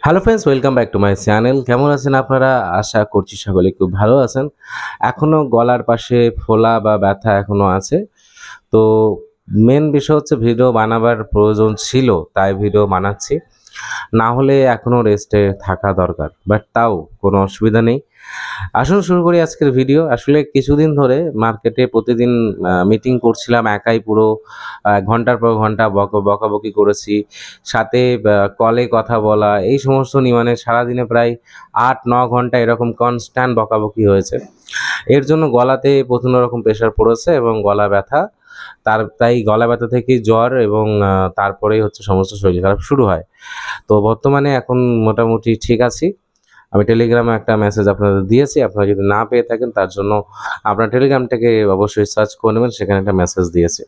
Hello friends, welcome back to my channel. কেমন আছেন আপনারা? আশা করছি সকলে খুব ভালো আছেন। এখনও গলার পাশে ফোলা বা ব্যথা এখনও আছে। তো মেন বিষয় হচ্ছে ভিডিও বানাবার প্রয়োজন ছিল, তাই ভিডিও বানাচ্ছি। না হলে এখনও রেস্টে থাকা দরকার, বাট তাও কোনো অসুবিধা নেই। আসুন শুরু করি আজকের ভিডিও। আসলে কিছুদিন ধরে মার্কেটে প্রতিদিন মিটিং করছিলাম, একাই পুরো ঘন্টার পর ঘন্টা বকাবকি করেছি। সাথে কলে কথা বলা, এই সমস্ত নিয়ে মানে সারাদিনে প্রায় ৮-৯ ঘন্টা এরকম কনস্ট্যান্ট বকাবকি হয়েছে। এর জন্য গলাতে প্রচণ্ড রকম প্রেশার পড়েছে এবং গলা ব্যথা। তাই গলা ব্যথা থেকেই জ্বর এবং তারপরেই হচ্ছে সমস্ত শরীর খারাপ শুরু হয়। তো বর্তমানে এখন মোটামুটি ঠিক আছি। আমি টেলিগ্রামে একটা মেসেজ আপনাদের দিয়েছি। আপনারা যদি না পেয়ে থাকেন তার জন্য আপনার টেলিগ্রামটাকে অবশ্যই সার্চ করে নেবেন, সেখানে একটা মেসেজ দিয়েছি।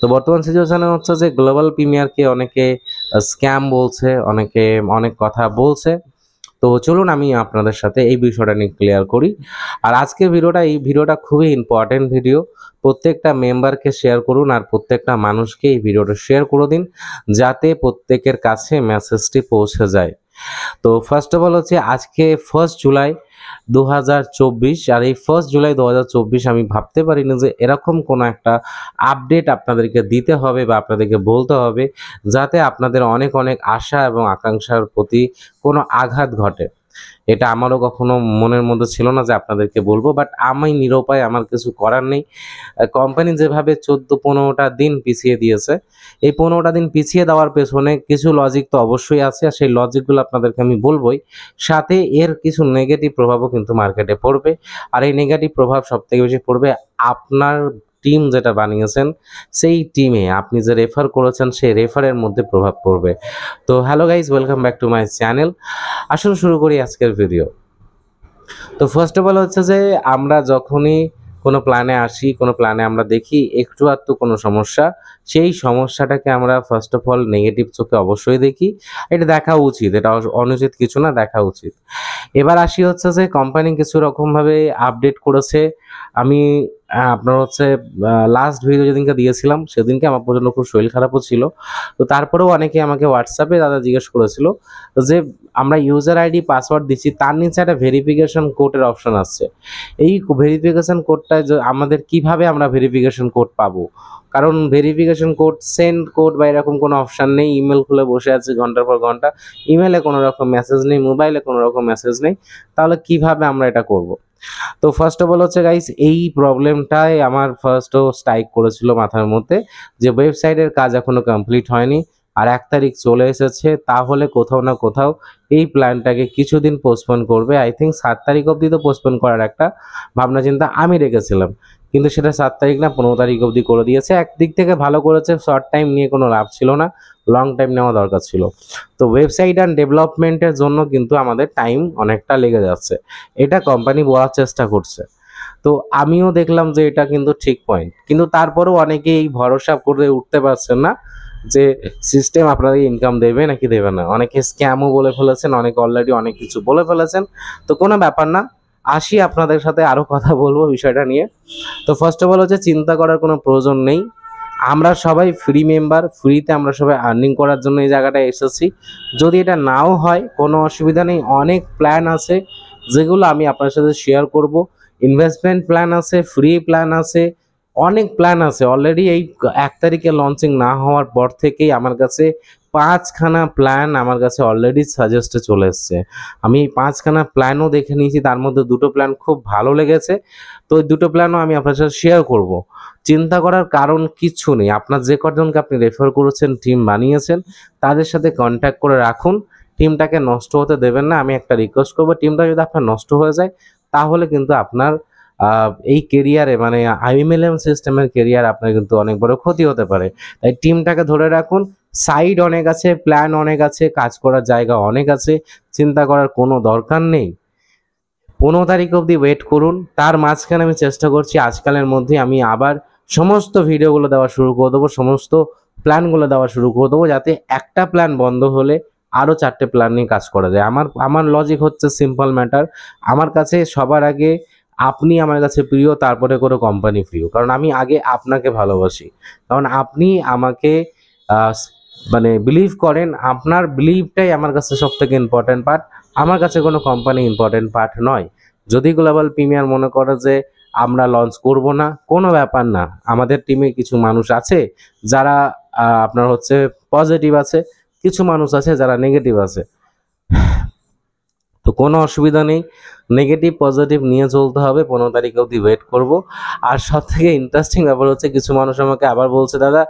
তো বর্তমান সিচুয়েশনে হচ্ছে যে গ্লোবাল প্রিমিয়ারকে অনেকে স্ক্যাম বলছে, অনেকে অনেক কথা বলছে। তো চলুন আমি আপনাদের সাথে এই বিষয়টা নিয়ে ক্লিয়ার করি। আর আজকের এই ভিডিওটা খুবই ইম্পর্টেন্ট ভিডিও। প্রত্যেকটা মেম্বারকে শেয়ার করুন আর প্রত্যেকটা মানুষকে এই ভিডিওটা শেয়ার করে দিন, যাতে প্রত্যেকের কাছে মেসেজটি পৌঁছে যায়। তো ফার্স্ট অফ অল হচ্ছে আজকে 1 জুলাই 2024। আর এই 1 জুলাই 2024 আমি ভাবতে পারিনি যে এরকম কোনো একটা আপডেট আপনাদেরকে দিতে হবে বা আপনাদেরকে বলতে হবে, যাতে আপনাদের অনেক অনেক আশা এবং আকাঙ্ক্ষার প্রতি কোনো আঘাত ঘটে। এটা আমারও কখনো মনের মধ্যে ছিল না যে আপনাদেরকে বলবো, বাট আমি নিরুপায়, আমার কিছু করার নেই। কোম্পানি যেভাবে 14-15টা দিন পিছিয়ে দিয়েছে, এই 15টা দিন পিছিয়ে দেওয়ার পেছনে কিছু লজিক তো অবশ্যই আছে, আর সেই লজিকগুলো আপনাদেরকে আমি বলবোই। সাথে এর কিছু নেগেটিভ প্রভাবও কিন্তু মার্কেটে পড়বে। আর এই নেগেটিভ প্রভাব সবথেকে বেশি পড়বে আপনার টিম যেটা বানিয়েছেন, সেই টিমে আপনি যে রেফার করেছেন সেই রেফারের মধ্যে প্রভাব পড়বে। তো hello guys, welcome back to my channel. আসুন শুরু করি আজকের ভিডিও। তো ফার্স্ট অফ অল হচ্ছে যে আমরা যখনই কোনো প্ল্যানে আসি, কোনো প্ল্যানে আমরা দেখি একটু আধটু কোনো সমস্যা, সেই সমস্যাটাকে আমরা ফার্স্ট অফ অল নেগেটিভ চোখে অবশ্যই দেখি। এটা দেখা উচিত, এটা অনুচিত কিছু না, দেখা উচিত। এবার আসি হচ্ছে যে কোম্পানি কিছু রকমভাবে আপডেট করেছে। আমি আপনার হচ্ছে লাস্ট ভিডিও যেদিনকে দিয়েছিলাম সেদিনকে আমার প্রচণ্ড খুব শরীর খারাপও ছিল। তো তারপরেও অনেকে আমাকে হোয়াটসঅ্যাপে দাদা জিজ্ঞেস করেছিল যে আমরা ইউজার আইডি পাসওয়ার্ড দিচ্ছি, তার নিচে একটা ভেরিফিকেশন কোডের অপশন আসছে। এই ভেরিফিকেশন কোডটা আমাদের কিভাবে আমরা ভেরিফিকেশন কোড পাবো? কারণ ভেরিফিকেশন কোড, সেন্ড কোড বা এরকম কোনো অপশান নেই। ইমেল খুলে বসে আছি ঘন্টার পর ঘন্টা, ইমেলে কোনো রকম মেসেজ নেই, মোবাইলে কোনো রকম মেসেজ নেই। তাহলে কিভাবে আমরা এটা করব? তো ফার্স্ট অফ অল হচ্ছে গাইস, এই প্রবলেমটাই আমার ফার্স্টও স্ট্রাইক করেছিল মাথার মধ্যে, যে ওয়েবসাইটের কাজ এখনো কমপ্লিট হয়নি আর 1 তারিখ চলে এসেছে, তাহলে কোথাও না কোথাও এই প্ল্যানটাকে কিছুদিন পোস্টপোন করবে। আই থিঙ্ক 7 তারিখ অবধি তো পোস্টপোন করার একটা ভাবনা চিন্তা আমি রেখেছিলাম, কিন্তু সেটা 7 তারিখ না 15 তারিখ অবধি করে দিয়েছে। একদিক থেকে ভালো করেছে, শর্ট টাইম নিয়ে কোনো লাভ ছিল না, লং টাইম নেওয়া দরকার ছিল। তো ওয়েবসাইট অ্যান্ড ডেভেলপমেন্টের জন্য কিন্তু আমাদের টাইম অনেকটা লেগে যাচ্ছে, এটা কোম্পানি বলার চেষ্টা করছে। তো আমিও দেখলাম যে এটা কিন্তু ঠিক পয়েন্ট, কিন্তু তারপরেও অনেকেই ভরসা করে উঠতে পারছেন না যে সিস্টেম আপনাদের ইনকাম দেবে নাকি দেবে না। অনেকে স্ক্যামও বলে ফেলেছেন, অনেকে অলরেডি অনেক কিছু বলে ফেলেছেন। তো কোনো ব্যাপার না, আসি আপনাদের সাথে আরও কথা বলবো বিষয়টা নিয়ে। তো ফার্স্ট অফ অল হচ্ছে চিন্তা করার কোনো প্রয়োজন নেই। আমরা সবাই ফ্রি মেম্বার, ফ্রিতে আমরা সবাই আর্নিং করার জন্য এই জায়গাটায় এসেছি। যদি এটা নাও হয় কোনো অসুবিধা নেই, অনেক প্ল্যান আছে যেগুলো আমি আপনার সাথে শেয়ার করব। ইনভেস্টমেন্ট প্ল্যান আছে, ফ্রি প্ল্যান আছে, অনেক প্ল্যান আছে। অলরেডি এই 1 তারিখে লঞ্চিং না হওয়ার পর থেকেই আমার কাছে 5খানা প্ল্যান আমার কাছে অলরেডি সাজেস্টে চলে এসছে। আমি এই 5খানা প্ল্যানও দেখে নিয়েছি, তার মধ্যে 2টো প্ল্যান খুব ভালো লেগেছে। তো ওই 2টো প্ল্যানও আমি আপনার সাথে শেয়ার করব। চিন্তা করার কারণ কিচ্ছু নেই। আপনার যে কজনকে আপনি রেফার করেছেন, টিম বানিয়েছেন, তাদের সাথে কন্ট্যাক্ট করে রাখুন। টিমটাকে নষ্ট হতে দেবেন না। আমি একটা রিকোয়েস্ট করবো, টিমটা যদি আপনার নষ্ট হয়ে যায় তাহলে কিন্তু আপনার এই কেরিয়ারে মানে আইএমএলএম সিস্টেমের কেরিয়ার আপনার কিন্তু অনেক বড় ক্ষতি হতে পারে। তাই টিমটাকে ধরে রাখুন। সাইড অনেক আছে, প্ল্যান অনেক আছে, কাজ করার জায়গা অনেক আছে, চিন্তা করার কোনো দরকার নেই। 15 তারিখ অবধি ওয়েট করুন। তার মাঝখানে আমি চেষ্টা করছি আজকালের মধ্যে আমি আবার সমস্ত ভিডিওগুলো দেওয়া শুরু করে দেবো, সমস্ত প্ল্যানগুলো দেওয়া শুরু করে দেবো, যাতে একটা প্ল্যান বন্ধ হলে আরও 4টে প্ল্যান নিয়ে কাজ করা যায়। আমার লজিক হচ্ছে সিম্পল ম্যাটার। আমার কাছে সবার আগে আপনি আমার কাছে প্রিয়, তারপরে কোনো কোম্পানি প্রিয়। কারণ আমি আগে আপনাকে ভালোবাসি, কারণ আপনি আমাকে মানে বিলিভ করেন, আপনার বিলিভটাই আমার কাছে সবথেকে ইম্পর্টেন্ট পার্ট। আমার কাছে কোনো কোম্পানি ইম্পর্টেন্ট পার্ট নয়। যদি গ্লোবাল প্রিমিয়ার মনে করে যে আমরা লঞ্চ করব না, কোনো ব্যাপার না। আমাদের টিমে কিছু মানুষ আছে যারা আপনার হচ্ছে পজিটিভ আছে, কিছু মানুষ আছে যারা নেগেটিভ আছে। তো কোনো অসুবিধা নেই, নেগেটিভ পজিটিভ নিয়ে চলতে হবে। 15 তারিখ অবধি ওয়েট করব। আর সবথেকে ইন্টারেস্টিং ব্যাপার হচ্ছে, কিছু মানুষ আমাকে আবার বলছে, দাদা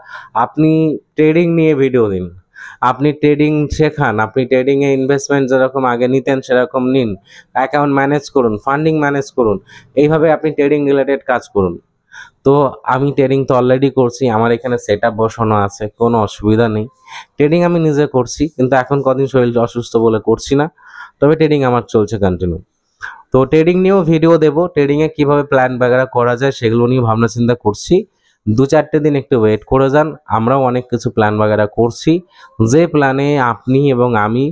আপনি ট্রেডিং নিয়ে ভিডিও দিন, আপনি ট্রেডিং শেখান, আপনি ট্রেডিংয়ে ইনভেস্টমেন্ট যেরকম আগে নিতেন সেরকম নিন, অ্যাকাউন্ট ম্যানেজ করুন, ফান্ডিং ম্যানেজ করুন, এইভাবে আপনি ট্রেডিং রিলেটেড কাজ করুন। তো আমি ট্রেডিং তো অলরেডি করছি, আমার এখানে সেট আপ বসানো আছে, কোনো অসুবিধা নেই। ট্রেডিং আমি নিজে করছি, কিন্তু এখন কদিন শরীর অসুস্থ বলে করছি না, তবে ট্রেডিং আমার চলছে কন্টিনিউ। তো ট্রেডিং নিয়েও ভিডিও দেবো, ট্রেডিংয়ে কীভাবে প্ল্যান বাগেরা করা যায় সেগুলো নিয়ে ভাবনা চিন্তা করছি। 2-4 দিন একটু ওয়েট করে যান, আমরাও অনেক কিছু প্ল্যান বাগেরা করছি, যে প্ল্যানে আপনি এবং আমি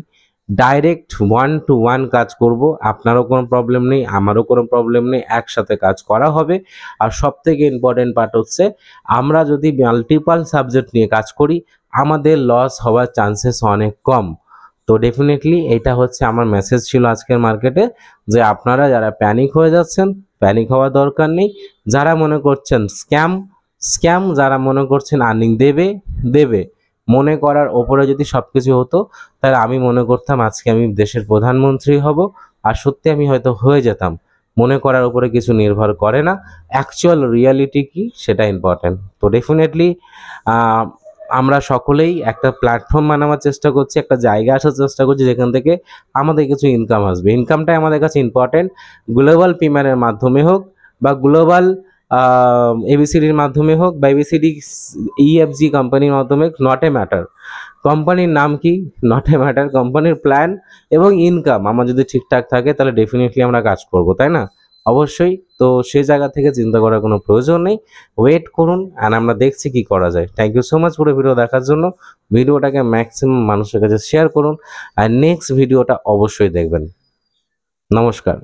ডাইরেক্ট 1-to-1 কাজ করব। আপনারও কোনো প্রবলেম নেই, আমারও কোনো প্রবলেম নেই, একসাথে কাজ করা হবে। আর সবথেকে ইম্পর্টেন্ট পার্ট হচ্ছে, আমরা যদি মাল্টিপাল সাবজেক্ট নিয়ে কাজ করি আমাদের লস হওয়ার চান্সেস অনেক কম। তো ডেফিনেটলি এটা হচ্ছে আমার মেসেজ ছিল আজকের মার্কেটে, যে আপনারা যারা প্যানিক হয়ে যাচ্ছেন, প্যানিক হওয়ার দরকার নেই। যারা মনে করছেন স্ক্যাম, যারা মনে করছেন আর্নিং দেবে, মনে করার ওপরে যদি সব কিছু হতো, তাহলে আমি মনে করতাম আজকে আমি দেশের প্রধানমন্ত্রী হব, আর সত্যি আমি হয়তো হয়ে যেতাম। মনে করার উপরে কিছু নির্ভর করে না, অ্যাকচুয়াল রিয়ালিটি কি সেটা ইম্পর্ট্যান্ট। তো ডেফিনেটলি আমরা সকলেই একটা প্ল্যাটফর্ম বানাবার চেষ্টা করছি, একটা জায়গা আসার চেষ্টা করছি যেখান থেকে আমাদের কিছু ইনকাম আসবে। ইনকামটাই আমাদের কাছে ইম্পর্টেন্ট। গ্লোবাল প্রিমিয়ারের মাধ্যমে হোক, বা গ্লোবাল এবিসিডির মাধ্যমে হোক, বা এবিসিডি ইএফজি কোম্পানির মাধ্যমে, নট এ ম্যাটার কোম্পানির নাম কি, নট এ ম্যাটার কোম্পানির প্ল্যান এবং ইনকাম আমার যদি ঠিকঠাক থাকে তাহলে ডেফিনেটলি আমরা কাজ করব, তাই না? অবশ্যই। তো সেই জায়গা থেকে চিন্তা করার কোনো প্রয়োজন নেই, ওয়েট করুন আর আমরা দেখছি কি করা যায়। থ্যাংক ইউ সো মাচ পুরো ভিডিও দেখার জন্য। ভিডিওটাকে ম্যাক্সিমাম মানুষের কাছে শেয়ার করুন, আর নেক্সট ভিডিওটা অবশ্যই দেখবেন। নমস্কার।